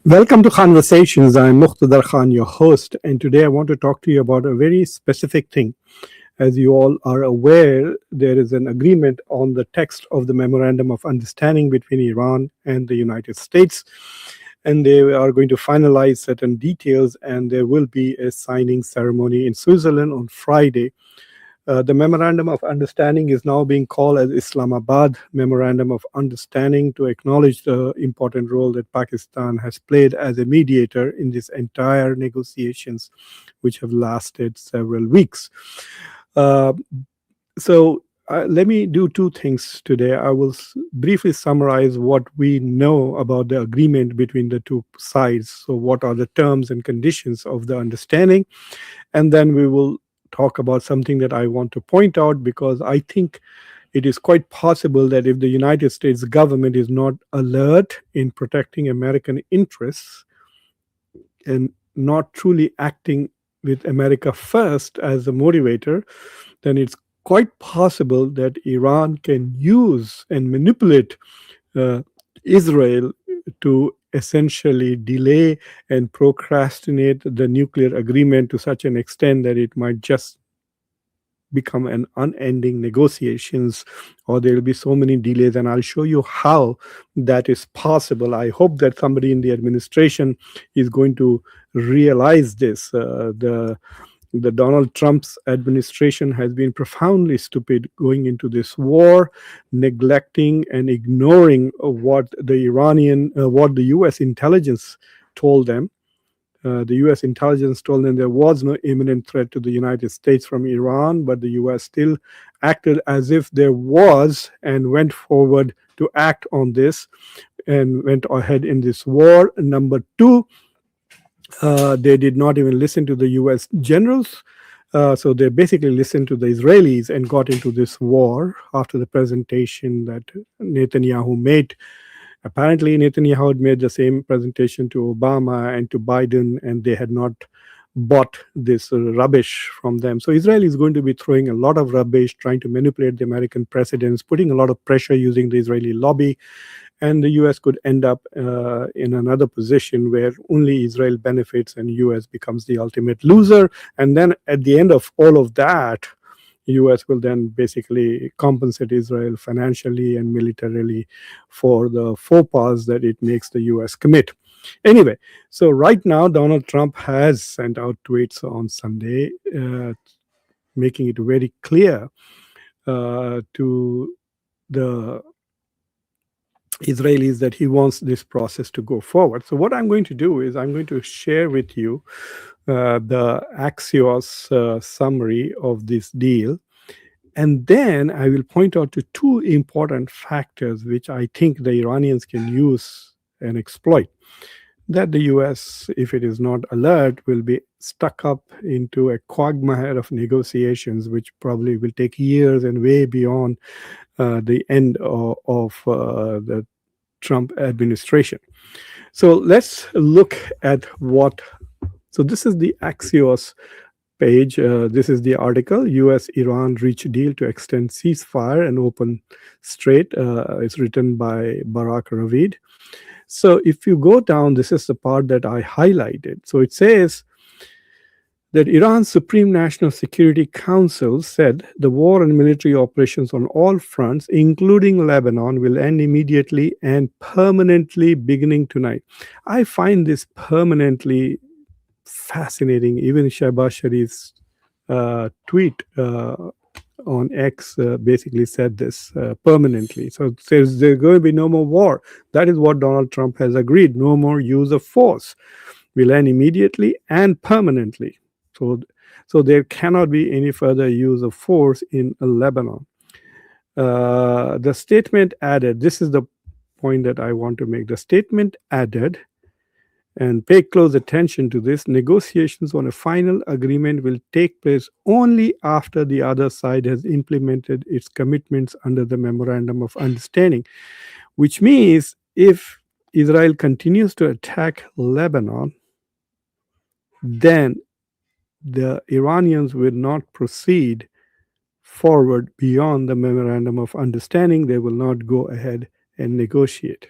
Welcome to Conversations. I'm Muqtadar Khan, your host, and today I want to talk to you about a very specific thing. As you all are aware, there is an agreement on the text of the Memorandum of Understanding between Iran and the United States, and they are going to finalize certain details, and there will be a signing ceremony in Switzerland on Friday. The Memorandum of Understanding is now being called as Islamabad Memorandum of Understanding to acknowledge the important role that Pakistan has played as a mediator in these entire negotiations, which have lasted several weeks. Uh, so let me do two things today. I will briefly summarize what we know about the agreement between the two sides. So, what are the terms and conditions of the understanding? And then we will talk about something that I want to point out because I think it is quite possible that if the United States government is not alert in protecting American interests and not truly acting with America first as a motivator, then it's quite possible that Iran can use and manipulate uh, Israel to essentially delay and procrastinate the nuclear agreement to such an extent that it might just become an unending negotiations, or there will be so many delays, and I'll show you how that is possible. I hope that somebody in the administration is going to realize this. The Donald Trump's administration has been profoundly stupid going into this war, neglecting and ignoring what the U.S. intelligence told them. The U.S. intelligence told them there was no imminent threat to the United States from Iran, but the U.S. still acted as if there was and went forward to act on this and went ahead in this war. Number two, they did not even listen to the US generals. So they basically listened to the Israelis and got into this war after the presentation that Netanyahu made. Apparently, Netanyahu had made the same presentation to Obama and to Biden, and they had not bought this rubbish from them. So Israel is going to be throwing a lot of rubbish, trying to manipulate the American presidents, putting a lot of pressure using the Israeli lobby, and the US could end up in another position where only Israel benefits and US becomes the ultimate loser. And then at the end of all of that, US will then basically compensate Israel financially and militarily for the faux pas that it makes the US commit. Anyway, so right now Donald Trump has sent out tweets on Sunday making it very clear to the Israelis that he wants this process to go forward. So, what I'm going to do is I'm going to share with you the Axios summary of this deal. And then I will point out to two important factors which I think the Iranians can use and exploit. That the US, if it is not alert, will be stuck up into a quagmire of negotiations, which probably will take years and way beyond the end of the Trump administration. So let's look at what. So this is the Axios page. This is the article: U.S.-Iran reach deal to extend ceasefire and open strait. It's written by Barak Ravid. So if you go down, this is the part that I highlighted. So it says that Iran's Supreme National Security Council said the war and military operations on all fronts, including Lebanon, will end immediately and permanently beginning tonight. I find this permanently fascinating. Even Shehbaz Sharif's tweet on X basically said this permanently. So it says there's going to be no more war. That is what Donald Trump has agreed. No more use of force. Will end immediately and permanently. So there cannot be any further use of force in Lebanon. The statement added, this is the point that I want to make. The statement added, and pay close attention to this, negotiations on a final agreement will take place only after the other side has implemented its commitments under the Memorandum of Understanding, which means if Israel continues to attack Lebanon, then the Iranians will not proceed forward beyond the Memorandum of Understanding. They will not go ahead and negotiate.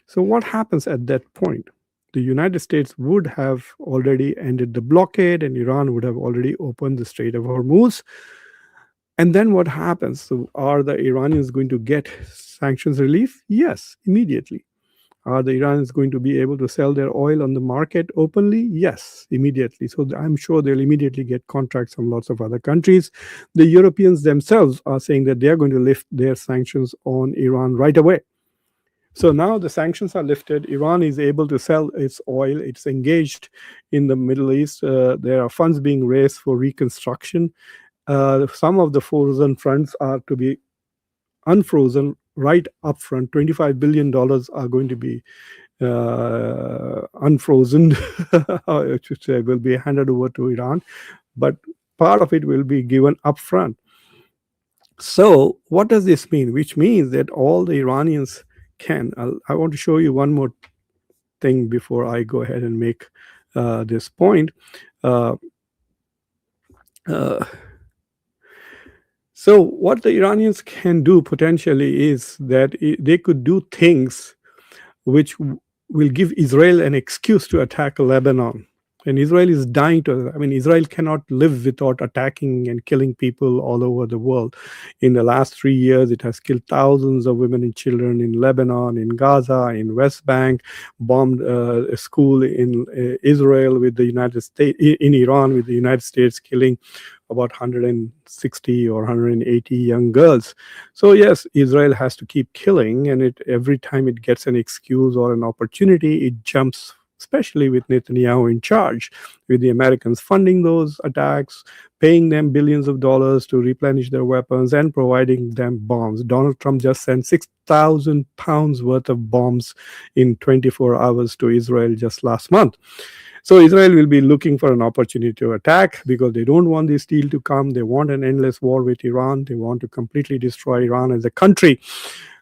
So, what happens at that point? the United States would have already ended the blockade and Iran would have already opened the Strait of Hormuz. And then what happens? So, are the Iranians going to get sanctions relief? Yes, immediately. Are the Iranians going to be able to sell their oil on the market openly? Yes, immediately. So I'm sure they'll immediately get contracts from lots of other countries. The Europeans themselves are saying that they're going to lift their sanctions on Iran right away. So now the sanctions are lifted. Iran is able to sell its oil. It's engaged in the Middle East. There are funds being raised for reconstruction. Some of the frozen funds are to be unfrozen right up front. $25 billion are going to be unfrozen, I should say, will be handed over to Iran, but part of it will be given upfront. So, what does this mean? Which means that all the Iranians can. I want to show you one more thing before I go ahead and make this point. Uh, uh, so, what the Iranians can do potentially is that they could do things which will give Israel an excuse to attack Lebanon. And Israel is dying to, I mean, Israel cannot live without attacking and killing people all over the world. In the last 3 years, it has killed thousands of women and children in Lebanon, in Gaza, in West Bank, bombed a school in Israel with the United States, in Iran with the United States killing about 160 or 180 young girls. So yes, Israel has to keep killing, and every time it gets an excuse or an opportunity, it jumps, especially with Netanyahu in charge, with the Americans funding those attacks, paying them billions of dollars to replenish their weapons, and providing them bombs. Donald Trump just sent 6,000 pounds worth of bombs in 24 hours to Israel just last month. So Israel will be looking for an opportunity to attack because they don't want this deal to come. They want an endless war with Iran. They want to completely destroy Iran as a country.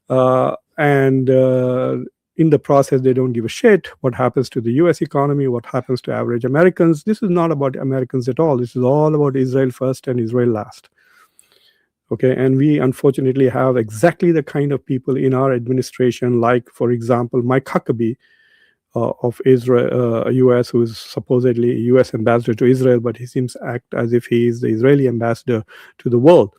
And in the process, they don't give a shit what happens to the US economy, what happens to average Americans. This is not about Americans at all. This is all about Israel first and Israel last. Okay, and we unfortunately have exactly the kind of people in our administration, like, for example, Mike Huckabee, of Israel, US, who is supposedly US ambassador to Israel, but he seems to act as if he is the Israeli ambassador to the world.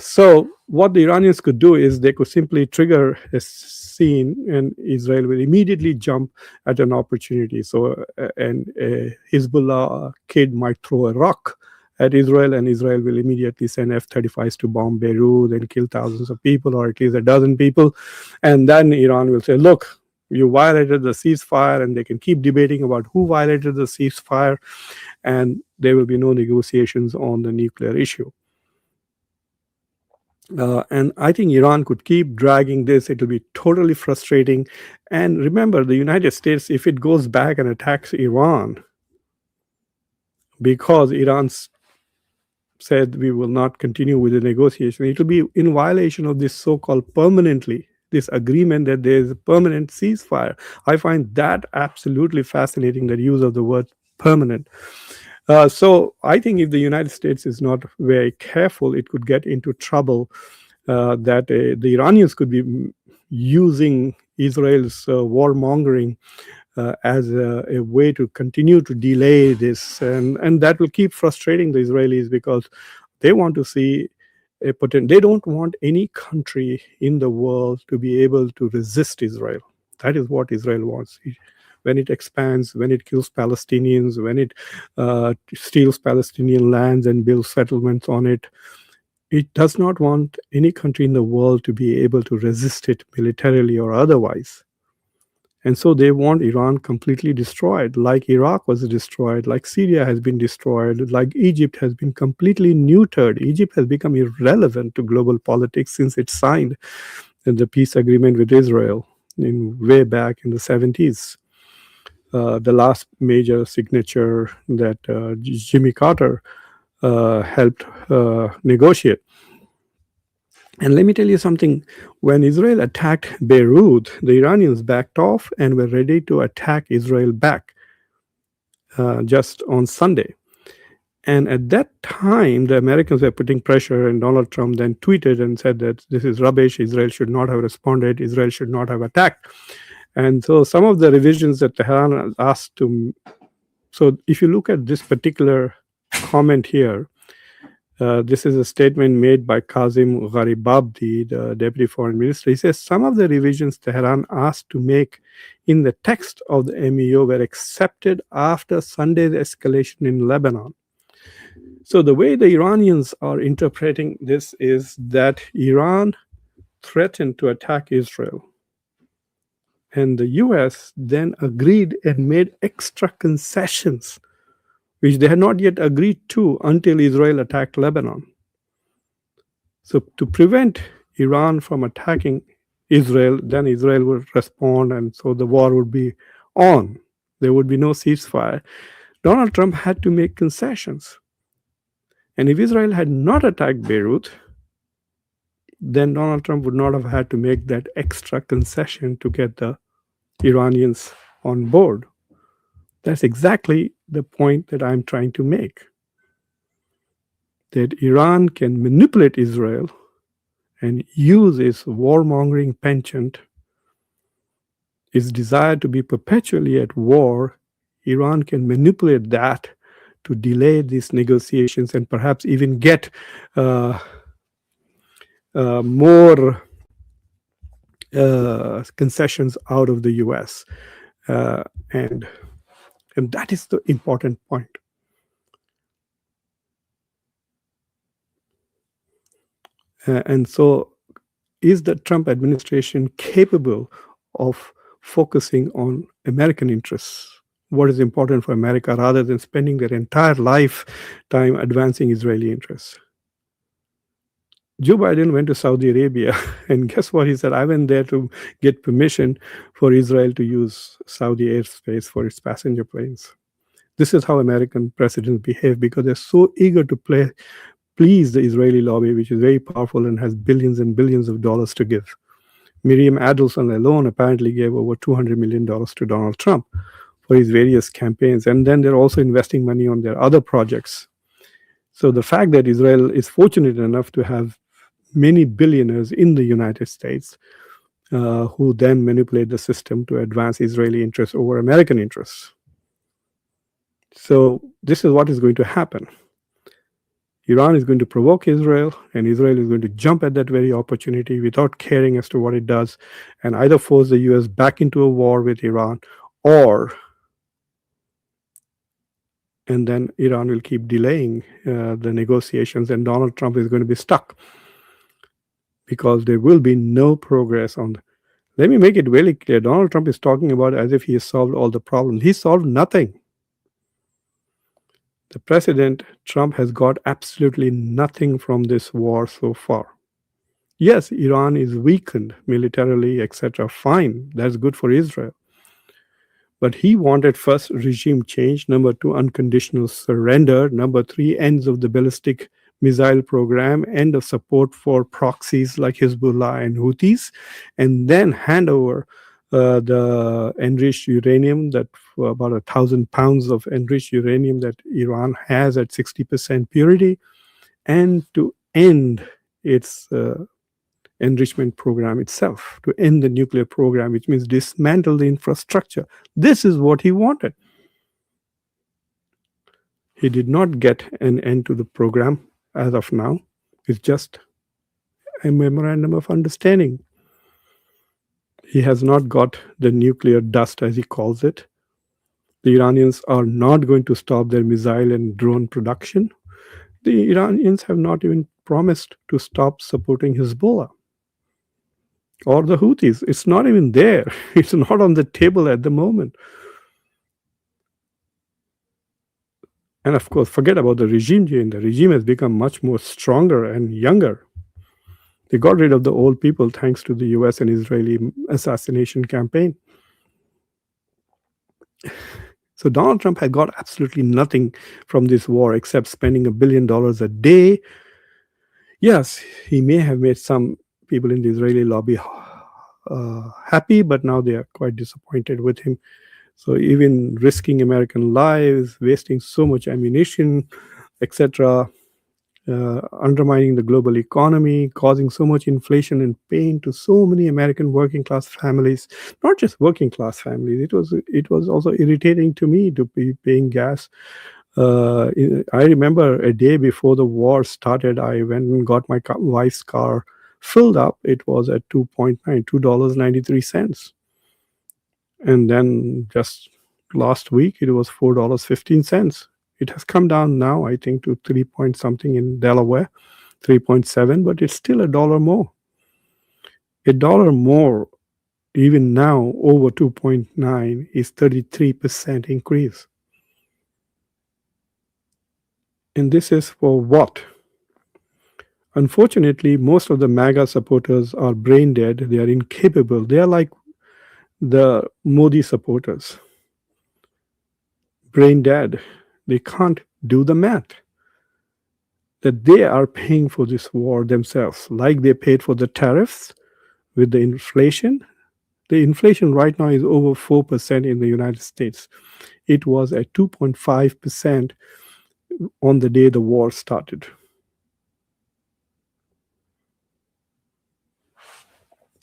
So what the Iranians could do is they could simply trigger a scene, and Israel will immediately jump at an opportunity. So and a Hezbollah kid might throw a rock at Israel, and Israel will immediately send F-35s to bomb Beirut and kill thousands of people, or at least a dozen people. And then Iran will say, look, you violated the ceasefire, and they can keep debating about who violated the ceasefire, and there will be no negotiations on the nuclear issue. And I think Iran could keep dragging this. It will be totally frustrating. And remember, the United States, if it goes back and attacks Iran, because Iran said we will not continue with the negotiation, it will be in violation of this so-called permanently, this agreement that there is a permanent ceasefire. I find that absolutely fascinating, the use of the word permanent. So I think if the United States is not very careful, it could get into trouble, that the Iranians could be using Israel's warmongering as a way to continue to delay this. And that will keep frustrating the Israelis, because they want to see they don't want any country in the world to be able to resist Israel. That is what Israel wants. When it expands, when it kills Palestinians, when it steals Palestinian lands and builds settlements on it, it does not want any country in the world to be able to resist it militarily or otherwise. And so they want Iran completely destroyed, like Iraq was destroyed, like Syria has been destroyed, like Egypt has been completely neutered. Egypt has become irrelevant to global politics since it signed the peace agreement with Israel way back in the 70s. The last major signature that Jimmy Carter helped negotiate. And let me tell you something. When Israel attacked Beirut, the Iranians backed off and were ready to attack Israel back just on Sunday. And at that time, the Americans were putting pressure, and Donald Trump then tweeted and said that this is rubbish. Israel should not have responded. Israel should not have attacked. And so some of the revisions that Tehran asked to, so if you look at this particular comment here, this is a statement made by Kazim Gharibabdi, the deputy foreign minister. He says some of the revisions Tehran asked to make in the text of the MEO were accepted after Sunday's escalation in Lebanon. So the way the Iranians are interpreting this is that Iran threatened to attack Israel. And the US then agreed and made extra concessions, which they had not yet agreed to until Israel attacked Lebanon. So to prevent Iran from attacking Israel, then Israel would respond, and so the war would be on. There would be no ceasefire. Donald Trump had to make concessions. And if Israel had not attacked Beirut, then Donald Trump would not have had to make that extra concession to get the Iranians on board. That's exactly the point that I'm trying to make. That Iran can manipulate Israel and use its warmongering penchant, its desire to be perpetually at war. Iran can manipulate that to delay these negotiations and perhaps even get more concessions out of the US. And that is the important point. And so is the Trump administration capable of focusing on American interests, what is important for America, rather than spending their entire lifetime advancing Israeli interests? Joe Biden went to Saudi Arabia, and guess what he said? I went there to get permission for Israel to use Saudi airspace for its passenger planes. This is how American presidents behave, because they're so eager to please the Israeli lobby, which is very powerful and has billions and billions of dollars to give. Miriam Adelson alone apparently gave over $200 million to Donald Trump for his various campaigns. And then they're also investing money on their other projects. So the fact that Israel is fortunate enough to have many billionaires in the United States who then manipulate the system to advance Israeli interests over American interests. So this is what is going to happen. Iran is going to provoke Israel, and Israel is going to jump at that very opportunity without caring as to what it does, and either force the US back into a war with Iran, and then Iran will keep delaying the negotiations, and Donald Trump is going to be stuck because there will be no progress on. Let me make it very clear. Donald Trump is talking about as if he has solved all the problems. He solved nothing. The President Trump has got absolutely nothing from this war so far. Yes, Iran is weakened militarily, etc. Fine, that's good for Israel. But he wanted first regime change, number two, unconditional surrender, number three, ends of the ballistic missile program, end of support for proxies like Hezbollah and Houthis, and then hand over the enriched uranium, that about 1,000 pounds of enriched uranium that Iran has at 60% purity, and to end its enrichment program itself, to end the nuclear program, which means dismantle the infrastructure. This is what he wanted. He did not get an end to the program as of now. It's just a memorandum of understanding. He has not got the nuclear dust, as he calls it. The Iranians are not going to stop their missile and drone production. The Iranians have not even promised to stop supporting Hezbollah or the Houthis. It's not even there. It's not on the table at the moment. And of course, forget about the regime change. The regime has become much more stronger and younger. They got rid of the old people thanks to the US and Israeli assassination campaign. So Donald Trump had got absolutely nothing from this war except spending $1 billion a day. Yes, he may have made some people in the Israeli lobby happy, but now they are quite disappointed with him. So even risking American lives, wasting so much ammunition, etc., undermining the global economy, causing so much inflation and pain to so many American working class families. Not just working class families. It was also irritating to me to be paying gas. I remember a day before the war started, I went and got my wife's car filled up. It was at $2.93. And then just last week, it was $4.15. It has come down now, I think, to 3 point something in Delaware, 3.7, but it's still $1 more. $1 more, even now, over 2.9 is 33% increase. And this is for what? Unfortunately, most of the MAGA supporters are brain dead. They are incapable. They are like the Modi supporters. Brain dead. They can't do the math. That they are paying for this war themselves, like they paid for the tariffs with the inflation. The inflation right now is over 4% in the United States. It was at 2.5% on the day the war started.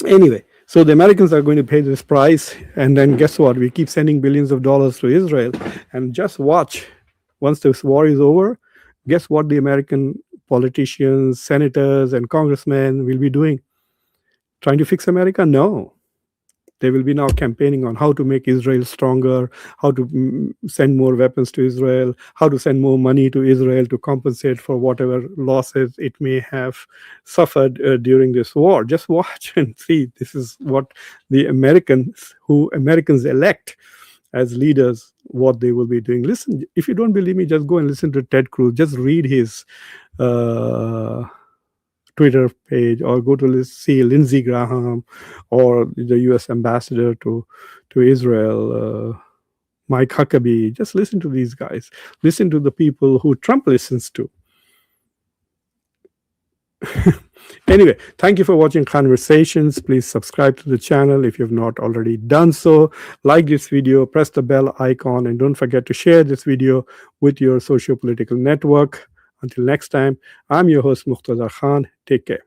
Anyway, so the Americans are going to pay this price, and then guess what? We keep sending billions of dollars to Israel, and just watch. Once this war is over, guess what the American politicians, senators, and congressmen will be doing? Trying to fix America? No. They will be now campaigning on how to make Israel stronger, how to send more weapons to Israel, how to send more money to Israel to compensate for whatever losses it may have suffered during this war. Just watch and see. This is what the Americans elect as leaders, what they will be doing. Listen, if you don't believe me, just go and listen to Ted Cruz. Just read his Twitter page, or go to see Lindsey Graham or the U.S. ambassador to Israel, Mike Huckabee. Just listen to these guys. Listen to the people who Trump listens to. Anyway, thank you for watching Conversations. Please subscribe to the channel if you've not already done so. Like this video, press the bell icon, and don't forget to share this video with your socio-political network. Until next time, I'm your host, Muqtada Khan. Take care.